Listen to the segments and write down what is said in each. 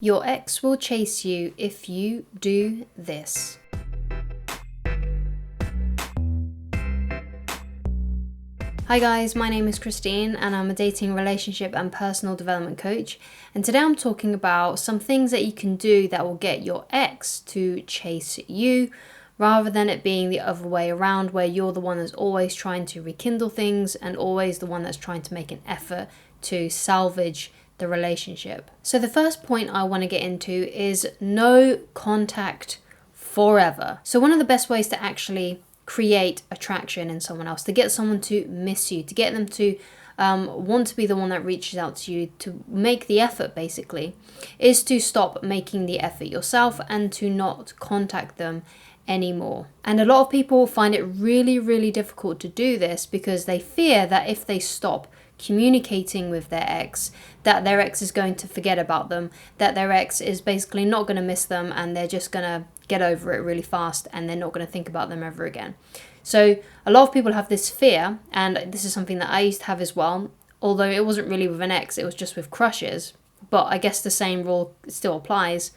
Your ex will chase you if you do this. Hi guys, my name is Christine and I'm a dating, relationship and personal development coach. And today I'm talking about some things that you can do that will get your ex to chase you rather than it being the other way around where you're the one that's always trying to rekindle things and always the one that's trying to make an effort to salvage the relationship. So the first point I want to get into is no contact forever. So one of the best ways to actually create attraction in someone else, to get someone to miss you, to get them to want to be the one that reaches out to you, to make the effort basically, is to stop making the effort yourself and to not contact them anymore. And a lot of people find it really, really difficult to do this because they fear that if they stop communicating with their ex, that their ex is going to forget about them, that their ex is basically not going to miss them and they're just going to get over it really fast and they're not going to think about them ever again. So a lot of people have this fear, and this is something that I used to have as well, although it wasn't really with an ex, it was just with crushes. But I guess the same rule still applies,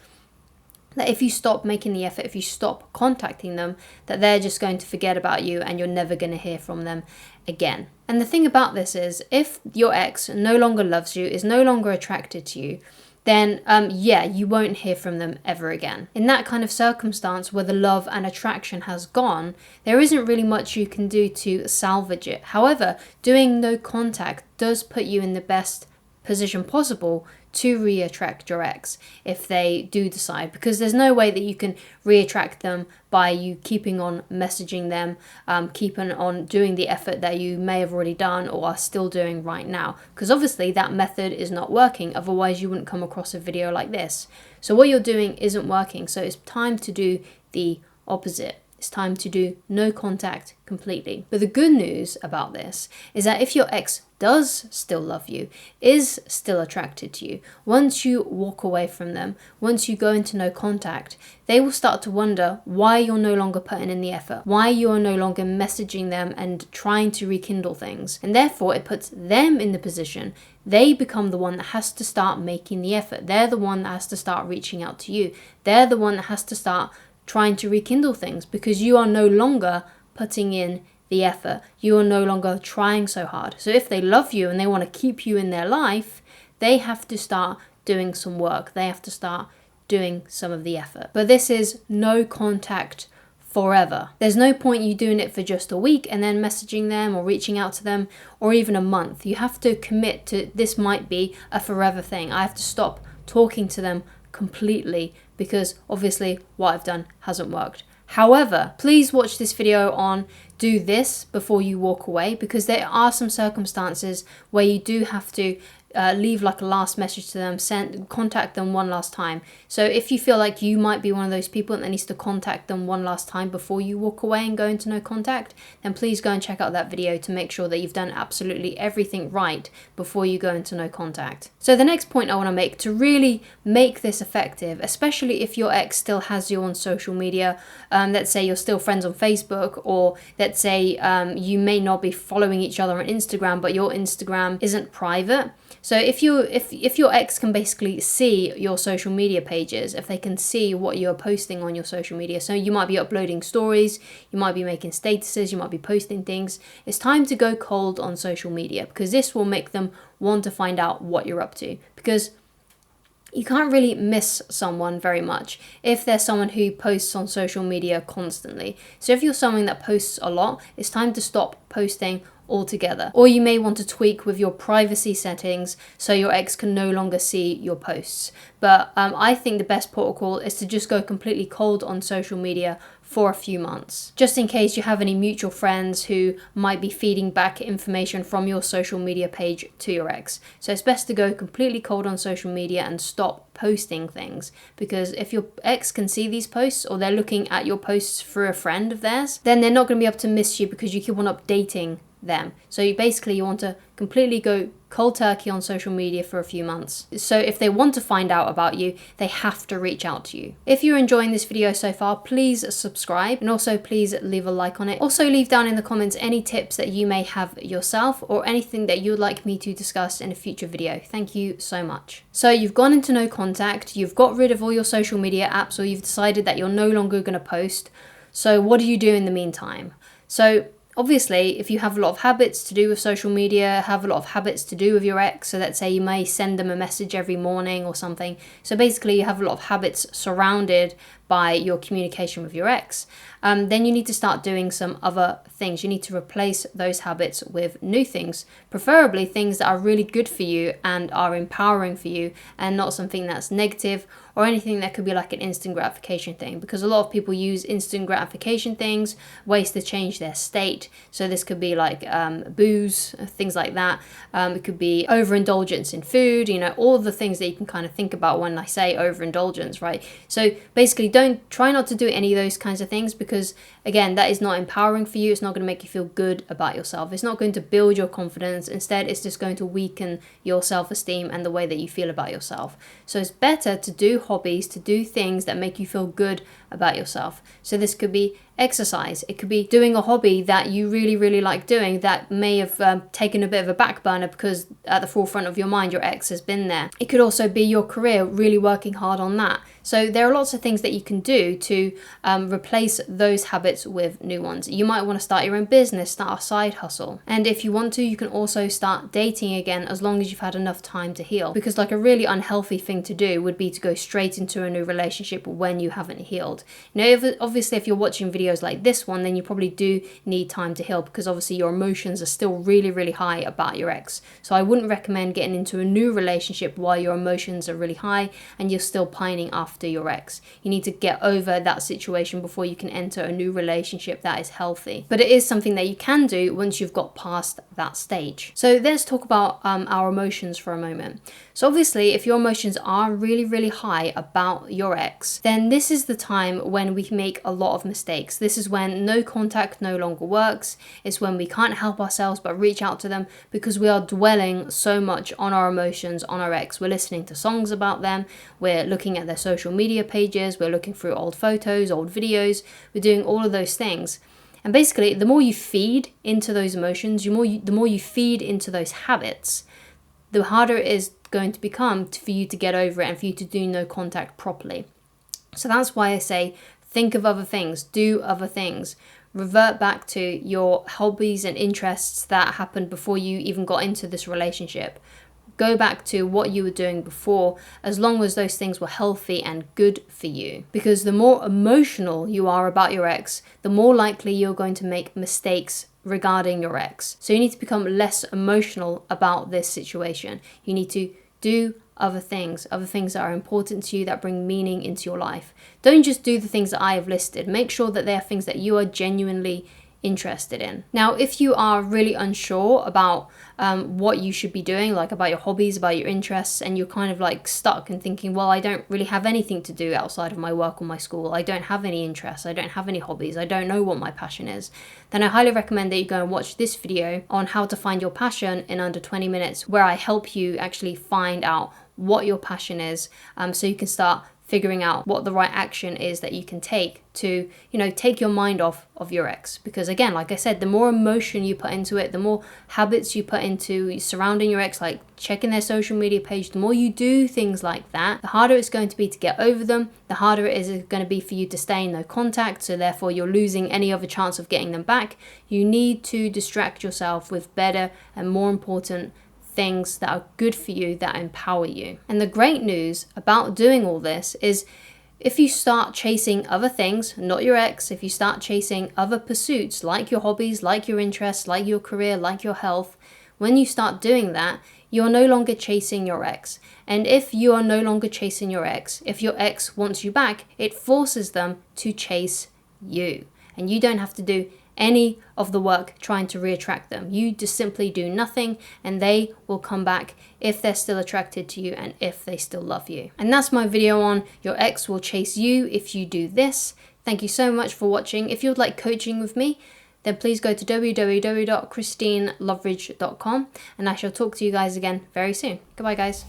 that if you stop making the effort, if you stop contacting them, that they're just going to forget about you and you're never going to hear from them again. And the thing about this is, if your ex no longer loves you, is no longer attracted to you, then you won't hear from them ever again. In that kind of circumstance where the love and attraction has gone, there isn't really much you can do to salvage it. However, doing no contact does put you in the best position possible to re-attract your ex if they do decide, because there's no way that you can re-attract them by you keeping on messaging them, keeping on doing the effort that you may have already done or are still doing right now, because obviously that method is not working, otherwise you wouldn't come across a video like this. So what you're doing isn't working, so it's time to do the opposite. It's time to do no contact completely. But the good news about this is that if your ex does still love you, is still attracted to you, once you walk away from them, once you go into no contact, they will start to wonder why you're no longer putting in the effort, why you're no longer messaging them and trying to rekindle things. And therefore it puts them in the position, they become the one that has to start making the effort. They're the one that has to start reaching out to you. They're the one that has to start trying to rekindle things because you are no longer putting in the effort. You are no longer trying so hard. So if they love you and they want to keep you in their life, they have to start doing some work. They have to start doing some of the effort. But this is no contact forever. There's no point you doing it for just a week and then messaging them or reaching out to them, or even a month. You have to commit to, this might be a forever thing. I have to stop talking to them completely because obviously what I've done hasn't worked. However, please watch this video on do this before you walk away, because there are some circumstances where you do have to leave like a last message to them, contact them one last time. So if you feel like you might be one of those people that needs to contact them one last time before you walk away and go into no contact, then please go and check out that video to make sure that you've done absolutely everything right before you go into no contact. So the next point I want to make to really make this effective, especially if your ex still has you on social media, let's say you're still friends on Facebook, or let's say you may not be following each other on Instagram, but your Instagram isn't private. So if your ex can basically see your social media pages, if they can see what you're posting on your social media, so you might be uploading stories, you might be making statuses, you might be posting things, it's time to go cold on social media, because this will make them want to find out what you're up to, because you can't really miss someone very much if there's someone who posts on social media constantly. So if you're someone that posts a lot, it's time to stop posting altogether. Or you may want to tweak with your privacy settings so your ex can no longer see your posts. But I think the best protocol is to just go completely cold on social media for a few months, just in case you have any mutual friends who might be feeding back information from your social media page to your ex. So it's best to go completely cold on social media and stop posting things, because if your ex can see these posts or they're looking at your posts through a friend of theirs, then they're not going to be able to miss you because you keep on updating them. So you want to completely go cold turkey on social media for a few months. So if they want to find out about you, they have to reach out to you. If you're enjoying this video so far, please subscribe, and also please leave a like on it. Also leave down in the comments any tips that you may have yourself or anything that you would like me to discuss in a future video. Thank you so much. So you've gone into no contact, you've got rid of all your social media apps, or you've decided that you're no longer going to post. So what do you do in the meantime? So obviously, if you have a lot of habits to do with social media, have a lot of habits to do with your ex, so let's say you may send them a message every morning or something. So basically you have a lot of habits surrounded by your communication with your ex. Then you need to start doing some other things. You need to replace those habits with new things, preferably things that are really good for you and are empowering for you, and not something that's negative or anything that could be like an instant gratification thing, because a lot of people use instant gratification things, ways to change their state. So this could be like booze, things like that. It could be overindulgence in food, all the things that you can kind of think about when I say overindulgence, right? So basically try not to do any of those kinds of things, because again, that is not empowering for you. It's not going to make you feel good about yourself. It's not going to build your confidence. Instead, it's just going to weaken your self-esteem and the way that you feel about yourself. So it's better to do hobbies, to do things that make you feel good about yourself. So this could be exercise. It could be doing a hobby that you really, really like doing that may have taken a bit of a back burner because at the forefront of your mind, your ex has been there. It could also be your career, really working hard on that. So there are lots of things that you can do to replace those habits with new ones. You might want to start your own business, start a side hustle. And if you want to, you can also start dating again, as long as you've had enough time to heal. Because like a really unhealthy thing to do would be to go straight into a new relationship when you haven't healed. Obviously, if you're watching videos like this one, then you probably do need time to heal, because obviously your emotions are still really, really high about your ex. So I wouldn't recommend getting into a new relationship while your emotions are really high and you're still pining after your ex. You need to get over that situation before you can enter a new relationship that is healthy. But it is something that you can do once you've got past that stage. So let's talk about our emotions for a moment. So obviously, if your emotions are really, really high about your ex, then this is the time when we make a lot of mistakes. This is when no contact no longer works. It's when we can't help ourselves but reach out to them, because we are dwelling so much on our emotions, on our ex. We're listening to songs about them. We're looking at their social media pages. We're looking through old photos, old videos. We're doing all of those things. And basically, the more you feed into those emotions, the more you feed into those habits, the harder it is going to become for you to get over it and for you to do no contact properly. So that's why I say, think of other things, do other things, revert back to your hobbies and interests that happened before you even got into this relationship. Go back to what you were doing before, as long as those things were healthy and good for you. Because the more emotional you are about your ex, the more likely you're going to make mistakes regarding your ex. So you need to become less emotional about this situation. You need to do other things that are important to you, that bring meaning into your life. Don't just do the things that I have listed. Make sure that they are things that you are genuinely interested in. Now, if you are really unsure about what you should be doing, like about your hobbies, about your interests, and you're kind of like stuck and thinking, well, I don't really have anything to do outside of my work or my school. I don't have any interests. I don't have any hobbies. I don't know what my passion is. Then I highly recommend that you go and watch this video on how to find your passion in under 20 minutes, where I help you actually find out what your passion is, so you can start figuring out what the right action is that you can take to, take your mind off of your ex. Because again, like I said, the more emotion you put into it, the more habits you put into surrounding your ex, like checking their social media page, the more you do things like that, the harder it's going to be to get over them, the harder it is going to be for you to stay in no contact, so therefore you're losing any other chance of getting them back. You need to distract yourself with better and more important things that are good for you, that empower you. And the great news about doing all this is, if you start chasing other things, not your ex, if you start chasing other pursuits like your hobbies, like your interests, like your career, like your health, when you start doing that, you're no longer chasing your ex. And if you are no longer chasing your ex, if your ex wants you back, it forces them to chase you. And you don't have to do any of the work trying to reattract them. You just simply do nothing, and they will come back if they're still attracted to you and if they still love you. And that's my video on your ex will chase you if you do this. Thank you so much for watching. If you'd like coaching with me, then please go to www.christineloveridge.com, and I shall talk to you guys again very soon. Goodbye, guys.